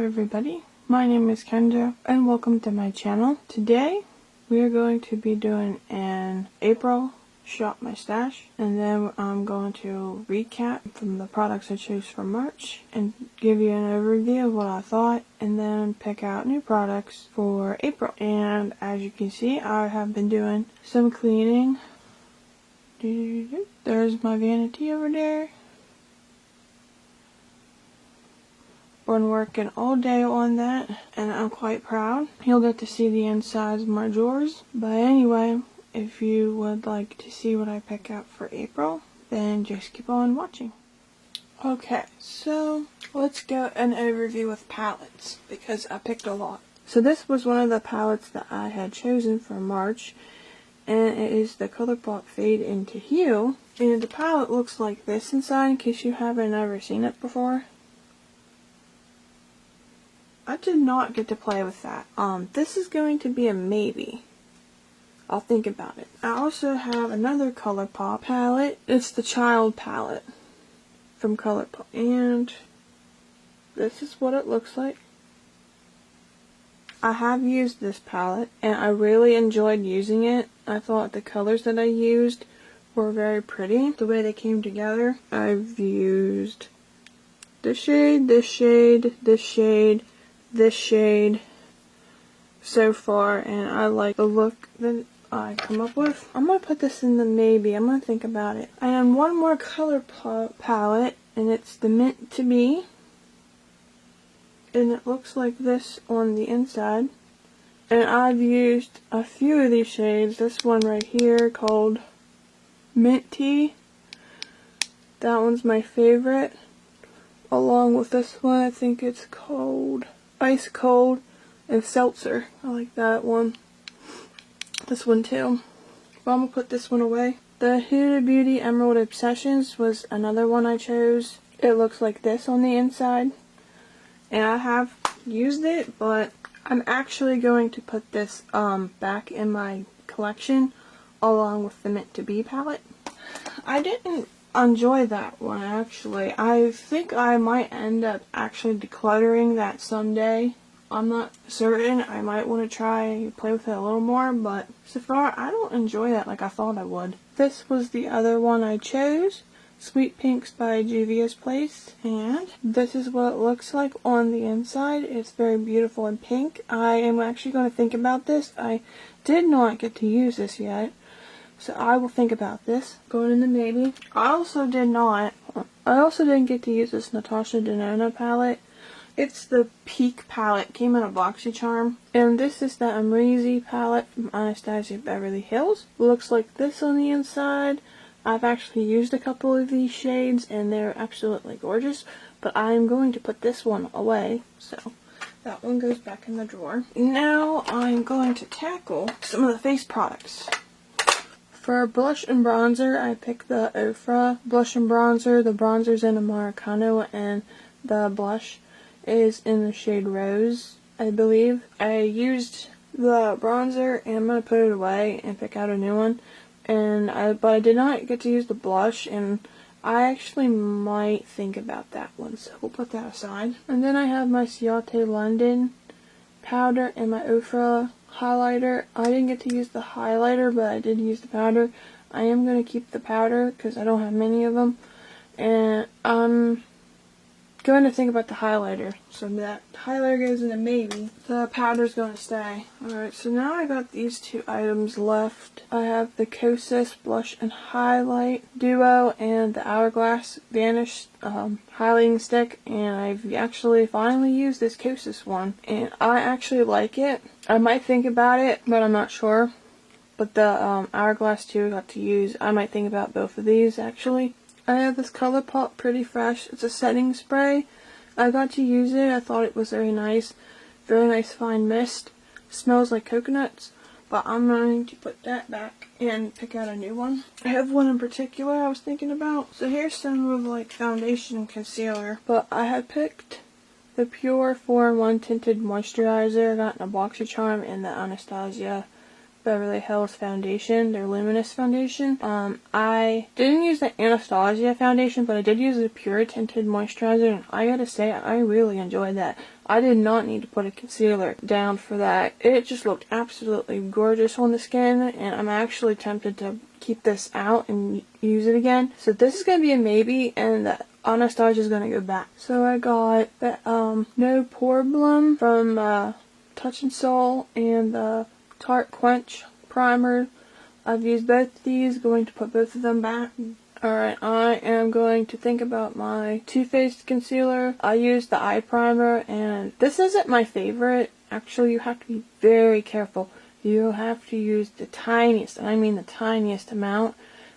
Hello everybody, my name is Kendra and welcome to my channel. Today we are going to be doing an April Shop My Stash, and then I'm going to recap from the products I chose for March and give you an overview of what I thought, and then pick out new products for April. And as you can see, I have been doing some cleaning. There's my vanity over there. Been working all day on that and I'm quite proud. You'll get to see the insides of my drawers. But anyway, if you would like to see what I pick out for April, then just keep on watching. Okay, so let's go an overview with palettes because I picked a lot. So this was one of the palettes that I had chosen for March, and it is the ColourPop Fade into Hue. And the palette looks like this inside in case you haven't ever seen it before. I did not get to play with that. This is going to be a maybe. I'll think about it. I also have another ColourPop palette. It's the Child palette from ColourPop. And this is what it looks like. I have used this palette and I really enjoyed using it. I thought the colors that I used were very pretty. The way they came together. I've used this shade, this shade, this shade, this shade so far, and I like the look that I come up with. I'm going to put this in the maybe. I'm going to think about it. And one more ColourPop palette, and it's the Meant to Be. And it looks like this on the inside. And I've used a few of these shades. This one right here called Mint Tea. That one's my favorite. Along with this one, I think it's called Ice Cold and Seltzer. I like that one. This one too. But I'm going to put this one away. The Huda Beauty Emerald Obsessions was another one I chose. It looks like this on the inside. And I have used it, but I'm actually going to put this back in my collection along with the Meant to Be palette. I didn't enjoy that one actually. I think I might end up actually decluttering that someday. I'm not certain. I might want to try play with it a little more, but so far I don't enjoy that like I thought I would. This was the other one I chose, Sweet Pinks by Juvia's Place, and this is what it looks like on the inside. It's very beautiful and pink. I am actually going to think about this. I did not get to use this yet, so I will think about this. Going in the maybe. I also didn't get to use this Natasha Denona palette. It's the Peak palette. It came in a Boxycharm. And this is the Amrezy palette from Anastasia Beverly Hills. Looks like this on the inside. I've actually used a couple of these shades and they're absolutely gorgeous. But I'm going to put this one away. So that one goes back in the drawer. Now I'm going to tackle some of the face products. For blush and bronzer, I picked the Ofra blush and bronzer. The bronzer's in Americano and the blush is in the shade Rose, I believe. I used the bronzer and I'm going to put it away and pick out a new one. But I did not get to use the blush, and I actually might think about that one, so we'll put that aside. And then I have my Ciate London powder and my Ofra highlighter. I didn't get to use the highlighter, but I did use the powder. I am going to keep the powder because I don't have many of them. And I'm going to think about the highlighter. So that highlighter goes in a maybe. The powder's going to stay. Alright, so now I got these two items left. I have the Kosas Blush and Highlight Duo and the Hourglass Vanish highlighting stick. And I've actually finally used this Kosas one. And I actually like it. I might think about it, but I'm not sure. But the Hourglass 2 I got to use. I might think about both of these actually. I have this ColourPop Pretty Fresh. It's a setting spray. I got to use it. I thought it was very nice. Very nice fine mist. Smells like coconuts. But I'm going to put that back and pick out a new one. I have one in particular I was thinking about. So here's some of like foundation and concealer. But I had picked the Pure 4-in-1 Tinted Moisturizer. I got in a Boxycharm in the Anastasia Beverly Hills foundation, their luminous foundation. I didn't use the Anastasia foundation, but I did use the Pure Tinted Moisturizer, and I gotta say, I really enjoyed that. I did not need to put a concealer down for that. It just looked absolutely gorgeous on the skin, and I'm actually tempted to keep this out and use it again. So this is gonna be a maybe, and the Anastasia is gonna go back. So I got the No Problem from Touch and Soul and the Tart Quench primer. I've used both of these, going to put both of them back. Alright, I am going to think about my Too Faced concealer. I used the eye primer, and this isn't my favorite. Actually, you have to be very careful. You have to use the tiniest, and I mean the tiniest amount,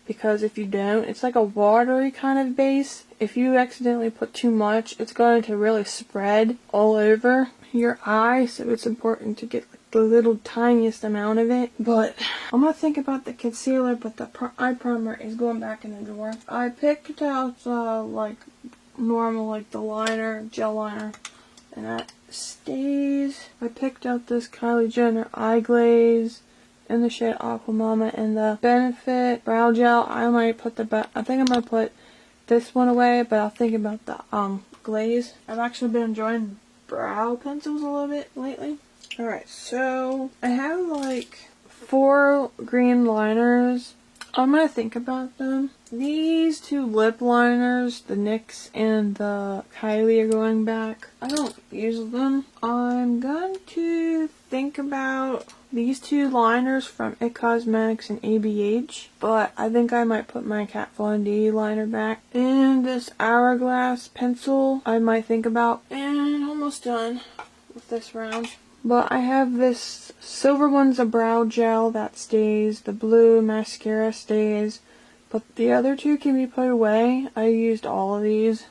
because if you don't, it's like a watery kind of base. If you accidentally put too much, it's going to really spread all over your eye, so it's important to get the little tiniest amount of it. But I'm gonna think about the concealer, but the eye primer is going back in the drawer. I picked out like normal, like the liner, gel liner, and that stays. I picked out this Kylie Jenner eye glaze in the shade Aqua Mama, and the Benefit brow gel. I think I'm gonna put this one away, but I'll think about the glaze. I've actually been enjoying brow pencils a little bit lately. Alright, so I have like 4 green liners. I'm gonna think about them. These 2 lip liners, the NYX and the Kylie, are going back. I don't use them. I'm going to think about these 2 liners from IT Cosmetics and ABH, but I think I might put my Kat Von D liner back. And this Hourglass pencil I might think about. And almost done with this round. But I have this silver one's a brow gel that stays. The blue mascara stays. But the other 2 can be put away. I used all of these.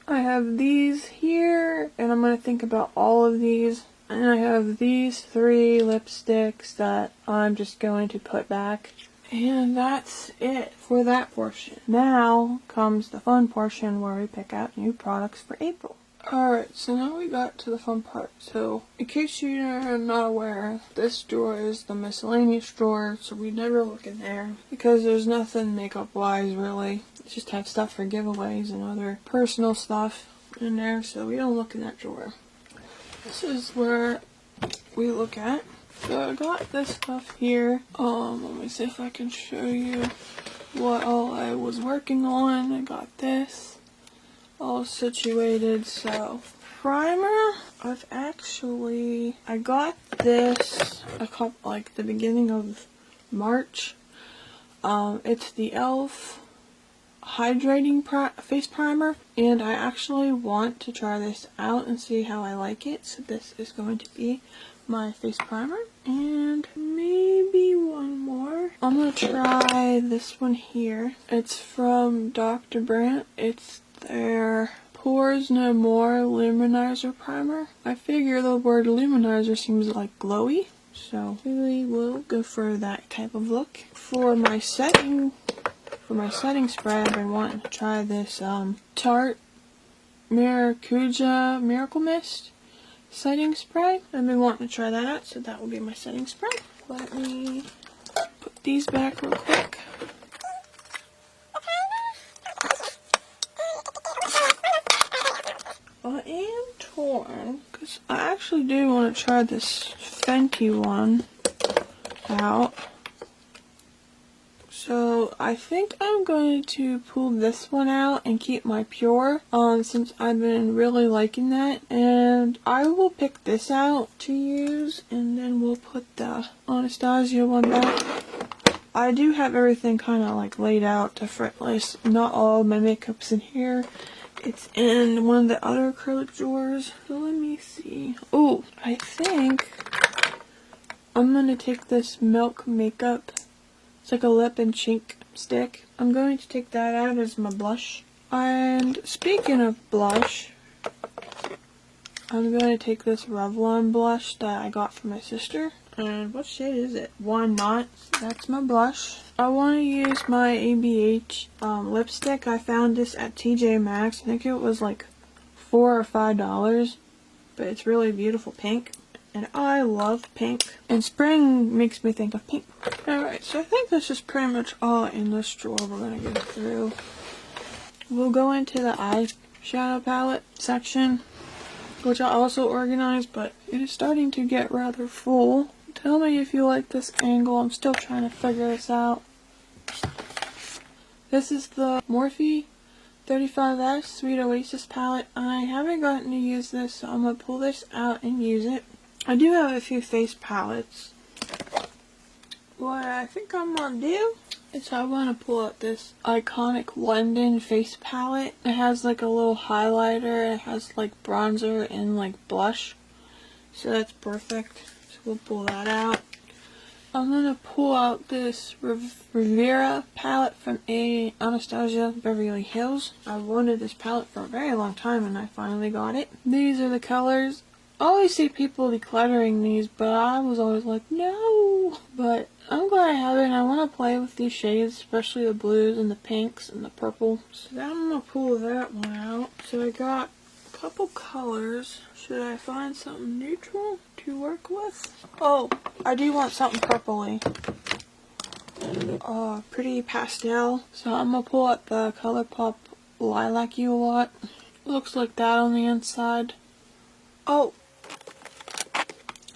I have these here, and I'm going to think about all of these. And I have these 3 lipsticks that I'm just going to put back. And that's it for that portion. Now comes the fun portion where we pick out new products for April. Alright, so now we got to the fun part. So, in case you're not aware, this drawer is the miscellaneous drawer, so we never look in there, because there's nothing makeup-wise, really. We just have stuff for giveaways and other personal stuff in there, so we don't look in that drawer. This is where we look at. So I got this stuff here. Let me see if I can show you what all I was working on. I got this all situated. So primer, I got this a couple, like the beginning of March. It's the e.l.f. Hydrating face primer, and I actually want to try this out and see how I like it. So this is going to be my face primer, and maybe one more. I'm gonna try this one here. It's from Dr. Brandt. It's their Pores No More Luminizer primer. I figure the word luminizer seems like glowy, so we will go for that type of look. For my setting spray, I've been wanting to try this Tart Maracuja Miracle Mist setting spray. I've been wanting to try that out, so that will be my setting spray. Let me put these back real quick. I am torn, because I actually do want to try this Fenty one out. So I think I'm going to pull this one out and keep my Pure on, since I've been really liking that. And I will pick this out to use, and then we'll put the Anastasia one back. I do have everything kind of like laid out differently. Not all my makeup's in here. It's in one of the other acrylic drawers. So let me see. Oh, I think I'm going to take this Milk Makeup. It's like a lip and cheek stick. I'm going to take that out as my blush. And speaking of blush, I'm going to take this Revlon blush that I got from my sister. And what shade is it? Why Not? That's my blush. I want to use my ABH lipstick. I found this at TJ Maxx. I think it was like $4 or $5. But it's really beautiful pink. and I love pink. And spring makes me think of pink. Alright, so I think this is pretty much all in this drawer we're going to go through. We'll go into the eyeshadow palette section, which I also organized, but it is starting to get rather full. Tell me if you like this angle. I'm still trying to figure this out. This is the Morphe 35S Sweet Oasis palette. I haven't gotten to use this, so I'm going to pull this out and use it. I do have a few face palettes. What I think I'm going to do is I want to pull out this iconic London face palette. It has like a little highlighter, it has like bronzer and like blush. So that's perfect. So we'll pull that out. I'm going to pull out this Revera palette from Anastasia Beverly Hills. I wanted this palette for a very long time and I finally got it. These are the colors. I always see people decluttering these, but I was always like, no. But I'm glad I have it and I want to play with these shades, especially the blues and the pinks and the purple. So I'm going to pull that one out. So I got a couple colors. Should I find something neutral to work with? Oh, I do want something purpley. Pretty pastel. So I'm going to pull out the ColourPop Lilac You a Lot. Looks like that on the inside. Oh,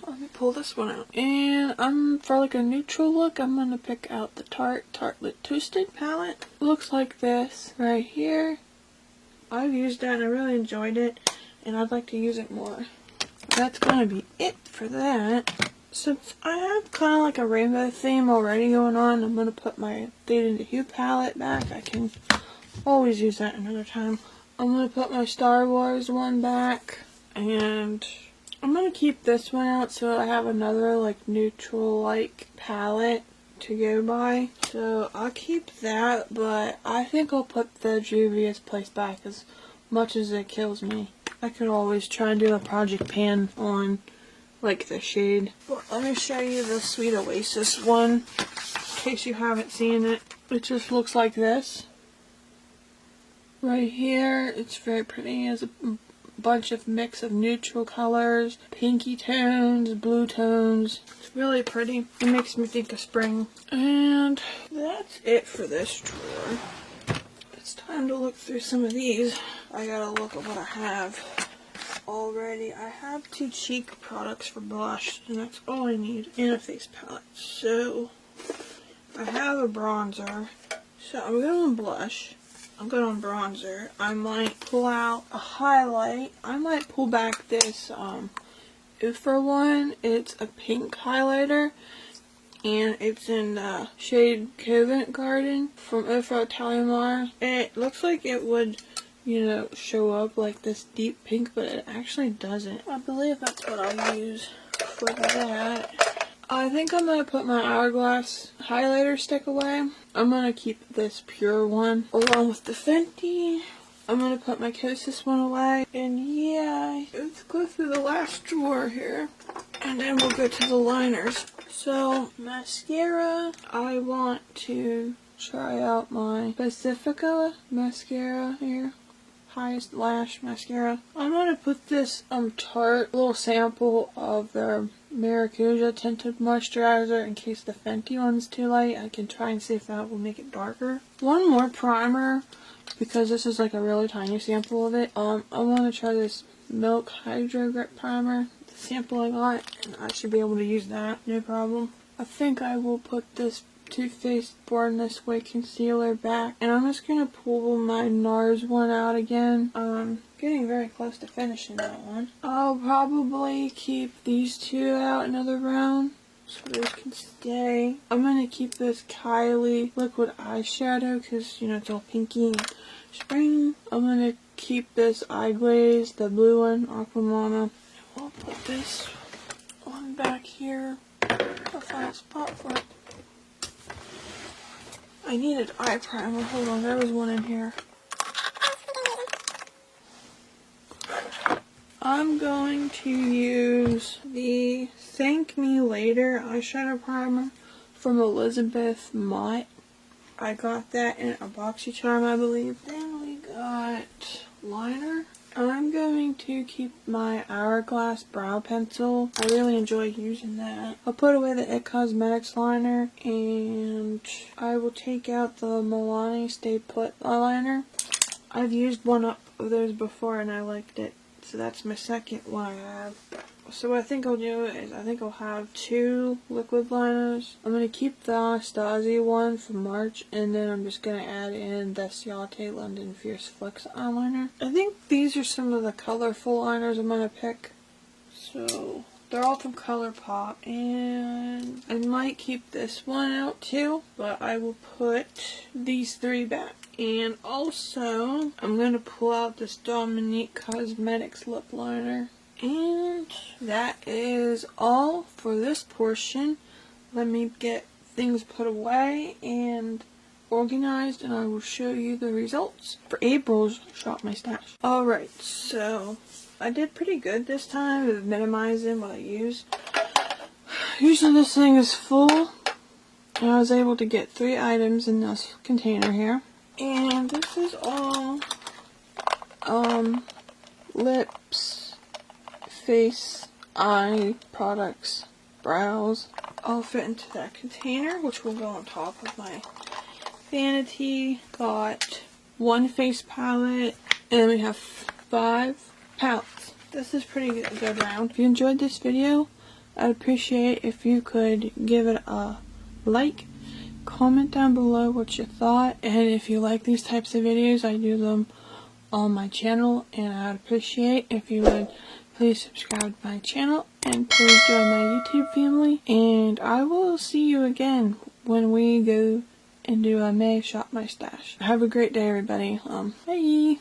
let me pull this one out. And for like a neutral look, I'm going to pick out the Tart Lit Twisted palette. Looks like this right here. I've used that and I really enjoyed it. And I'd like to use it more. That's going to be it for that. Since I have kind of like a rainbow theme already going on, I'm going to put my Fade into Hue palette back. I can always use that another time. I'm going to put my Star Wars one back. And I'm going to keep this one out so I have another like neutral like palette to go by. So I'll keep that, but I think I'll put the Juvia's Place back as much as it kills me. I could always try and do a project pan on like the shade. Well, let me show you the Sweet Oasis one in case you haven't seen it. It just looks like this. Right here, it's very pretty. It has a bunch of mix of neutral colors, pinky tones, blue tones. It's really pretty. It makes me think of spring. And that's it for this drawer. It's time to look through some of these. I gotta look at what I have already. I have 2 cheek products for blush, and that's all I need, and a face palette. So I have a bronzer. So I'm good on blush. I'm good on bronzer. I might pull out a highlight. I might pull back this Ipsy one. It's a pink highlighter. And it's in the shade Covent Garden from Ipsy Talimar. And it looks like it would, you know, show up like this deep pink, but it actually doesn't. I believe that's what I'll use for that. I think I'm going to put my Hourglass highlighter stick away. I'm going to keep this pure one along with the Fenty. I'm going to put my Kosas one away. And yeah, let's go through the last drawer here. And then we'll go to the liners. So, mascara. I want to try out my Pacifica mascara here. Highest Lash mascara. I'm going to put this Tart little sample of their Maracuja tinted moisturizer in case the Fenty one's too light. I can try and see if that will make it darker. One more primer, because this is like a really tiny sample of it. I want to try this Milk Hydro Grip Primer. The sample I got, and I should be able to use that, no problem. I think I will put this Too Faced Born This Way concealer back, and I'm just gonna pull my NARS one out again. Getting very close to finishing that one. I'll probably keep these 2 out another round so those can stay. I'm gonna keep this Kylie liquid eyeshadow because, you know, it's all pinky and spring. I'm gonna keep this eye glaze, the blue one, Aqua Mama. And we'll put this one back here. I'll find a spot for it. I needed eye primer. Hold on, there was one in here. I'm going to use the Thank Me Later eyeshadow primer from Elizabeth Mott. I got that in a Boxycharm, I believe. Then we got liner. I'm going to keep my Hourglass brow pencil. I really enjoy using that. I'll put away the It Cosmetics liner, and I will take out the Milani Stay Put eyeliner. I've used one of those before and I liked it, so that's my second one I have. So what I think I'll do is I think I'll have 2 liquid liners. I'm going to keep the Anastasia one from March, and then I'm just going to add in the Ciate London Fierce Flex eyeliner. I think these are some of the colorful liners I'm going to pick. So they're all from ColourPop, and I might keep this one out too, but I will put these 3 back. And also, I'm going to pull out this Dominique Cosmetics lip liner. And that is all for this portion. Let me get things put away and organized, and I will show you the results for April's Shop My Stash. Alright, so I did pretty good this time with minimizing what I use. Usually this thing is full, and I was able to get 3 items in this container here. And this is all lips, face, eye products, brows, all fit into that container, which will go on top of my vanity. Got 1 face palette, and we have 5 palettes. This is pretty good round. If you enjoyed this video, I'd appreciate if you could give it a like, comment down below what you thought, and if you like these types of videos, I do them on my channel, and I'd appreciate if you would please subscribe to my channel and please join my YouTube family. And I will see you again when we go and do a May Shop My Stash. Have a great day, everybody. Bye.